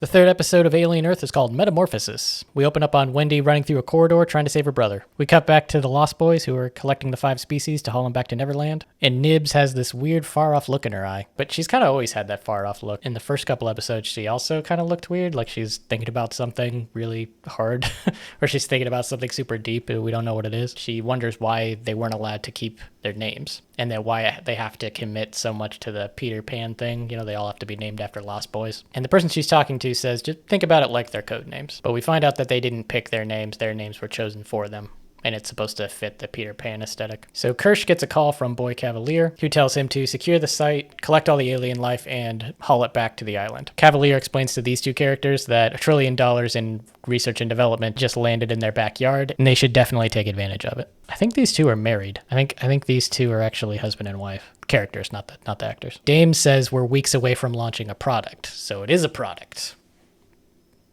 The third episode of Alien Earth is called Metamorphosis. We open up on Wendy running through a corridor trying to save her brother. We cut back to the Lost Boys who are collecting the 5 species to haul them back to Neverland. And Nibs has this weird far-off look in her eye. But she's kind of always had that far-off look. In the first couple episodes, she also kind of looked weird, like she's thinking about something really hard. Or she's thinking about something super deep and we don't know what it is. She wonders why they weren't allowed to keep their names. And then why they have to commit so much to the Peter Pan thing. You know, they all have to be named after Lost Boys. And the person she's talking to says, just think about it like their code names. But we find out that they didn't pick their names were chosen for them. And it's supposed to fit the Peter Pan aesthetic. So Kirsch gets a call from Boy Cavalier, who tells him to secure the site, collect all the alien life, and haul it back to the island. Cavalier explains to these two characters that $1 trillion in research and development just landed in their backyard, and they should definitely take advantage of it. I think these two are married. I think these two are actually husband and wife. Characters, not the actors. Dame says we're weeks away from launching a product, so it is a product.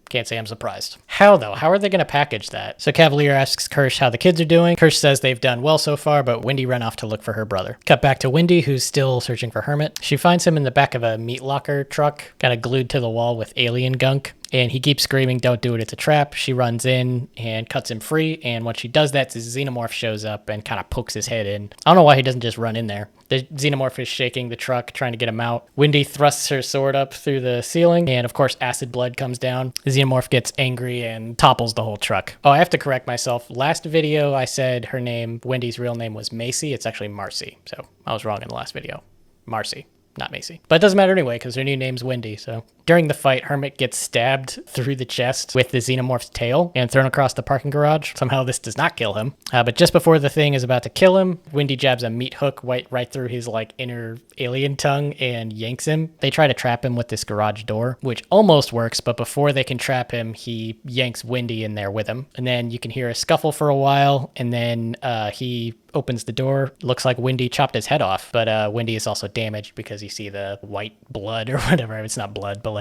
Can't say I'm surprised. How, though? How are they going to package that? So Cavalier asks Kirsch how the kids are doing. Kirsch says they've done well so far, but Wendy ran off to look for her brother. Cut back to Wendy, who's still searching for Hermit. She finds him in the back of a meat locker truck, kind of glued to the wall with alien gunk. And he keeps screaming, don't do it, it's a trap. She runs in and cuts him free. And when she does that, this xenomorph shows up and kind of pokes his head in. I don't know why he doesn't just run in there. The xenomorph is shaking the truck, trying to get him out. Wendy thrusts her sword up through the ceiling. And of course, acid blood comes down. The xenomorph gets angry and topples the whole truck. Oh, I have to correct myself. Last video, I said her name, Wendy's real name was Macy. It's actually Marcy. So I was wrong in the last video. Marcy. Not Macy. But it doesn't matter anyway, because her new name's Wendy, so. During the fight, Hermit gets stabbed through the chest with the xenomorph's tail and thrown across the parking garage. Somehow this does not kill him. But just before the thing is about to kill him, Wendy jabs a meat hook right through his inner alien tongue and yanks him. They try to trap him with this garage door, which almost works, but before they can trap him, he yanks Wendy in there with him. And then you can hear a scuffle for a while, and then he opens the door. Looks like Wendy chopped his head off, but Wendy is also damaged because you see the white blood or whatever. It's not blood, but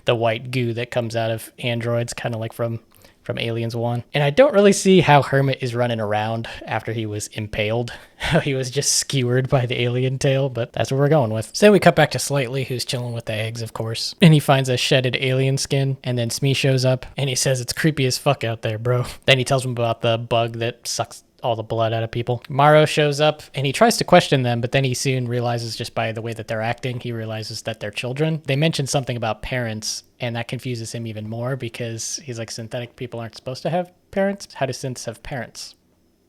the white goo that comes out of androids, kind of like from Aliens 1. And I don't really see how Hermit is running around after he was impaled. He was just skewered by the alien tail, but that's what we're going with. So then we cut back to Slightly, who's chilling with the eggs, of course. And he finds a shedded alien skin, and then Smee shows up, and he says it's creepy as fuck out there, bro. Then he tells him about the bug that sucks all the blood out of people. Morrow shows up and he tries to question them, but then he soon realizes, just by the way that they're acting, he realizes that they're children. They mention something about parents, and that confuses him even more because he's like, synthetic people aren't supposed to have parents? How do synths have parents?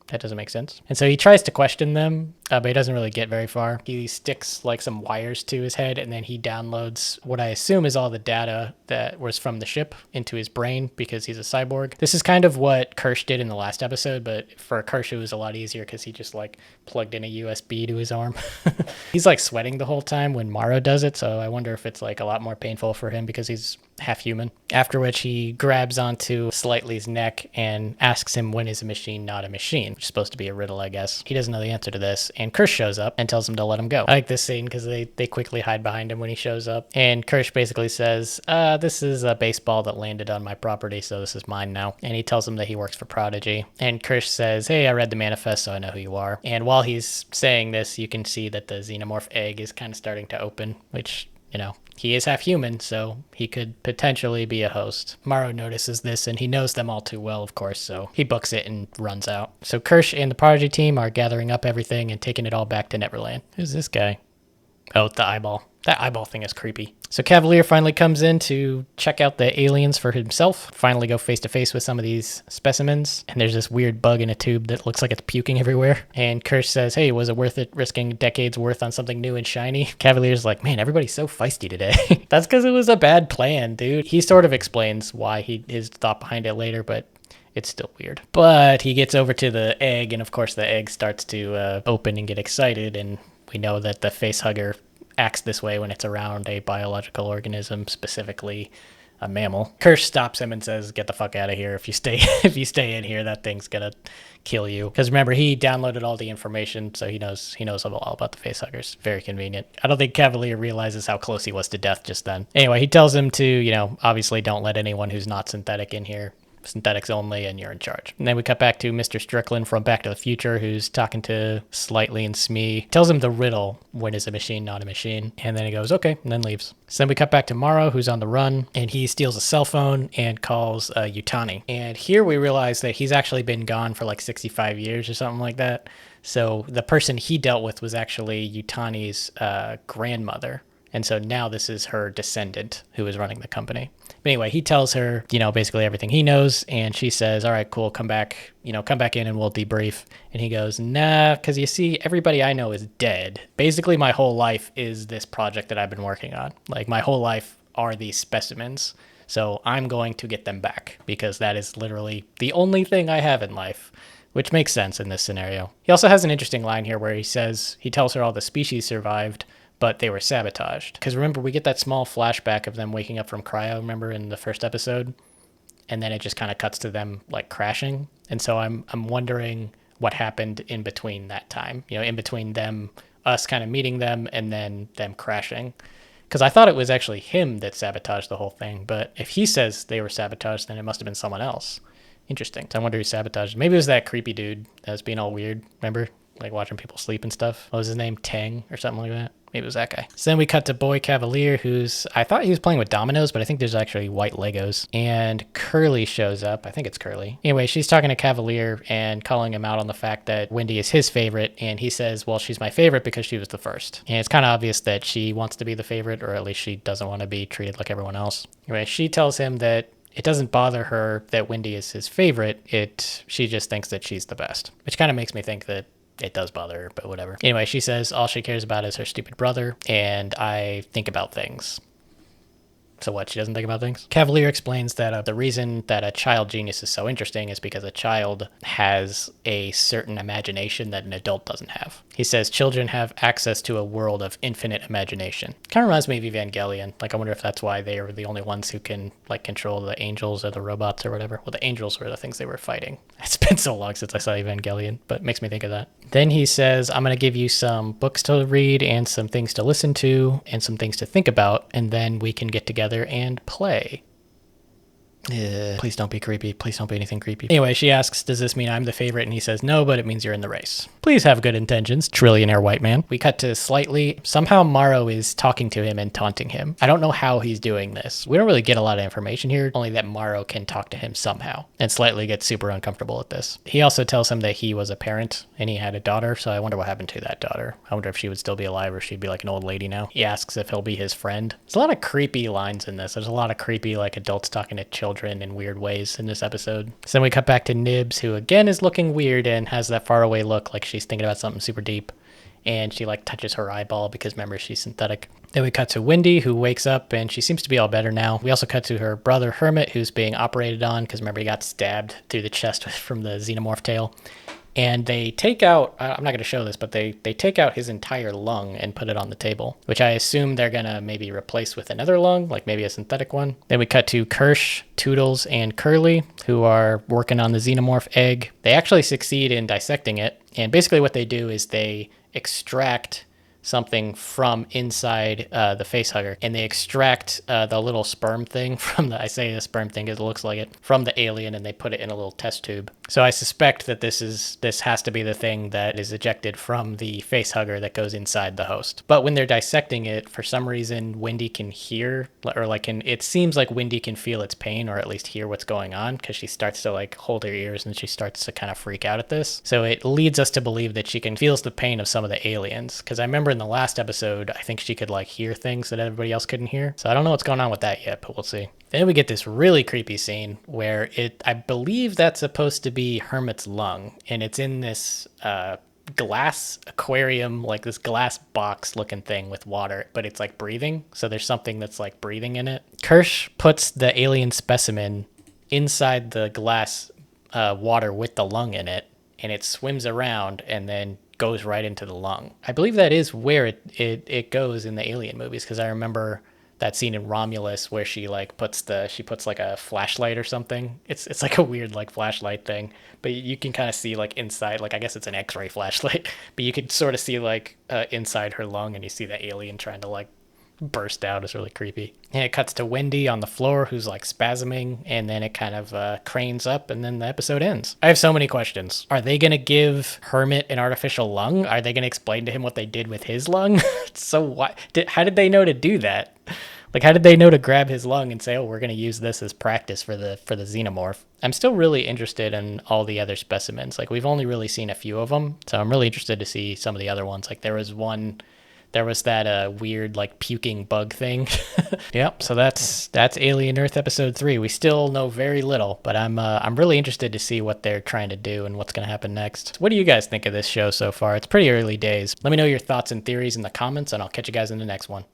That doesn't make sense. And so he tries to question them, but he doesn't really get very far. He sticks some wires to his head, and then he downloads what I assume is all the data that was from the ship into his brain because he's a cyborg. This is kind of what Kirsch did in the last episode, but for Kirsch it was a lot easier because he just plugged in a USB to his arm. He's sweating the whole time when Morrow does it, so I wonder if it's a lot more painful for him because he's half human. After which he grabs onto Slightly's neck and asks him, when is a machine not a machine? Which is supposed to be a riddle, I guess. He doesn't know the answer to this, and Kirsch shows up and tells him to let him go. I like this scene because they quickly hide behind him when he shows up, and Kirsch basically says, this is a baseball that landed on my property, so this is mine now. And he tells him that he works for Prodigy, and Kirsch says, hey, I read the manifest, so I know who you are. And while he's saying this, you can see that the xenomorph egg is kind of starting to open, which, he is half human, so he could potentially be a host. Morrow notices this, and he knows them all too well, of course, so he books it and runs out. So Kirsch and the Prodigy team are gathering up everything and taking it all back to Neverland. Who's this guy? Oh, the eyeball. That eyeball thing is creepy. So Cavalier finally comes in to check out the aliens for himself, finally go face to face with some of these specimens. And there's this weird bug in a tube that looks like it's puking everywhere. And Kirsch says, hey, was it worth it risking decades worth on something new and shiny? Cavalier's like, man, everybody's so feisty today. That's because it was a bad plan, dude. He sort of explains why his thought behind it later, but it's still weird. But he gets over to the egg, and of course the egg starts to open and get excited, and we know that the facehugger acts this way when it's around a biological organism, specifically a mammal. Kirsch stops him and says, get the fuck out of here. If you stay in here, that thing's gonna kill you. Because remember, he downloaded all the information, so he knows all about the facehuggers. Very convenient. I don't think Cavalier realizes how close he was to death just then. Anyway, he tells him to, obviously don't let anyone who's not synthetic in here. synthetics only, and you're in charge. And then we cut back to Mr. Strickland from Back to the Future, who's talking to Slightly and Smee. Tells him the riddle, when is a machine not a machine? And then he goes, okay, and then leaves. So then we cut back to Morrow, who's on the run, and he steals a cell phone and calls Yutani. And here we realize that he's actually been gone for like 65 years or something like that. So the person he dealt with was actually Yutani's grandmother. And so now this is her descendant who is running the company. But anyway, he tells her, basically everything he knows. And she says, all right, cool, come back in and we'll debrief. And he goes, nah, because you see, everybody I know is dead. Basically, my whole life is this project that I've been working on. Like, my whole life are these specimens. So I'm going to get them back because that is literally the only thing I have in life, which makes sense in this scenario. He also has an interesting line here where he tells her all the species survived, but they were sabotaged. Because remember, we get that small flashback of them waking up from cryo, remember, in the first episode? And then it just kind of cuts to them, like, crashing. And so I'm wondering what happened in between that time. In between us kind of meeting them and then them crashing. Because I thought it was actually him that sabotaged the whole thing. But if he says they were sabotaged, then it must have been someone else. Interesting. So I wonder who sabotaged. Maybe it was that creepy dude that was being all weird, remember? Like, watching people sleep and stuff. What was his name? Tang or something like that? Maybe it was that guy. So then we cut to Boy Cavalier, I thought he was playing with dominoes, but I think there's actually white Legos. And Curly shows up. I think it's Curly. Anyway, she's talking to Cavalier and calling him out on the fact that Wendy is his favorite. And he says, well, she's my favorite because she was the first. And it's kind of obvious that she wants to be the favorite, or at least she doesn't want to be treated like everyone else. Anyway, she tells him that it doesn't bother her that Wendy is his favorite. She just thinks that she's the best, which kind of makes me think that it does bother her, but whatever. Anyway, she says all she cares about is her stupid brother, and I think about things. So what, she doesn't think about things? Cavalier explains that the reason that a child genius is so interesting is because a child has a certain imagination that an adult doesn't have. He says children have access to a world of infinite imagination. Kind of reminds me of Evangelion. Like, I wonder if that's why they are the only ones who can, like, control the angels or the robots or whatever. Well, the angels were the things they were fighting. It's been so long since I saw Evangelion, but it makes me think of that. Then he says, I'm going to give you some books to read and some things to listen to and some things to think about, and then we can get together and play. Please don't be creepy. Please don't be anything creepy. Anyway, she asks, does this mean I'm the favorite? And he says, no, but it means you're in the race. Please have good intentions, trillionaire white man. We cut to Slightly. Somehow Morrow is talking to him and taunting him. I don't know how he's doing this. We don't really get a lot of information here, only that Morrow can talk to him somehow. And Slightly gets super uncomfortable at this. He also tells him that he was a parent and he had a daughter, so I wonder what happened to that daughter. I wonder if she would still be alive or she'd be like an old lady now. He asks if he'll be his friend. There's a lot of creepy lines in this. There's a lot of creepy, like, adults talking to children in weird ways in this episode. So then we cut back to Nibs, who again is looking weird and has that faraway look, like she's thinking about something super deep, and she, like, touches her eyeball because, remember, she's synthetic. Then we cut to Wendy, who wakes up and she seems to be all better now. We also cut to her brother Hermit, who's being operated on because, remember, he got stabbed through the chest from the xenomorph tail. And they take out, I'm not going to show this, but they take out his entire lung and put it on the table, which I assume they're going to maybe replace with another lung, like maybe a synthetic one. Then we cut to Kirsch, Toodles, and Curly, who are working on the xenomorph egg. They actually succeed in dissecting it. And basically what they do is they extract something from inside the facehugger, and they extract the little sperm thing from I say the sperm thing because it looks like it, from the alien, and they put it in a little test tube. So I suspect that this has to be the thing that is ejected from the facehugger that goes inside the host. But when they're dissecting it, for some reason, Wendy can hear, or it seems like Wendy can feel its pain, or at least hear what's going on, because she starts to, like, hold her ears and she starts to kind of freak out at this. So it leads us to believe that she can feel the pain of some of the aliens, because I remember in the last episode, I think she could, like, hear things that everybody else couldn't hear. So I don't know what's going on with that yet, but we'll see. Then we get this really creepy scene where I believe that's supposed to be Hermit's lung, and it's in this glass aquarium, like this glass box looking thing with water, but it's like breathing. So there's something that's like breathing in it. Kirsch puts the alien specimen inside the glass water with the lung in it, and it swims around and then goes right into the lung. I believe that is where it goes in the Alien movies, because I remember that scene in Romulus where she puts like a flashlight or something. It's like a weird, like, flashlight thing, but you can kind of see, like, inside, like, I guess it's an X-ray flashlight, but you could sort of see, like, inside her lung, and you see the alien trying to, like, burst out. It's really creepy. And it cuts to Wendy on the floor who's like spasming, and then it kind of cranes up, and then the episode ends. I have so many questions. Are they going to give Hermit an artificial lung? Are they going to explain to him what they did with his lung? How did they know to do that? Like, how did they know to grab his lung and say, oh, we're going to use this as practice for the xenomorph? I'm still really interested in all the other specimens. Like, we've only really seen a few of them, so I'm really interested to see some of the other ones. Like, there was that weird, like, puking bug thing. Yep, so that's Alien Earth Episode 3. We still know very little, but I'm really interested to see what they're trying to do and what's going to happen next. What do you guys think of this show so far? It's pretty early days. Let me know your thoughts and theories in the comments, and I'll catch you guys in the next one.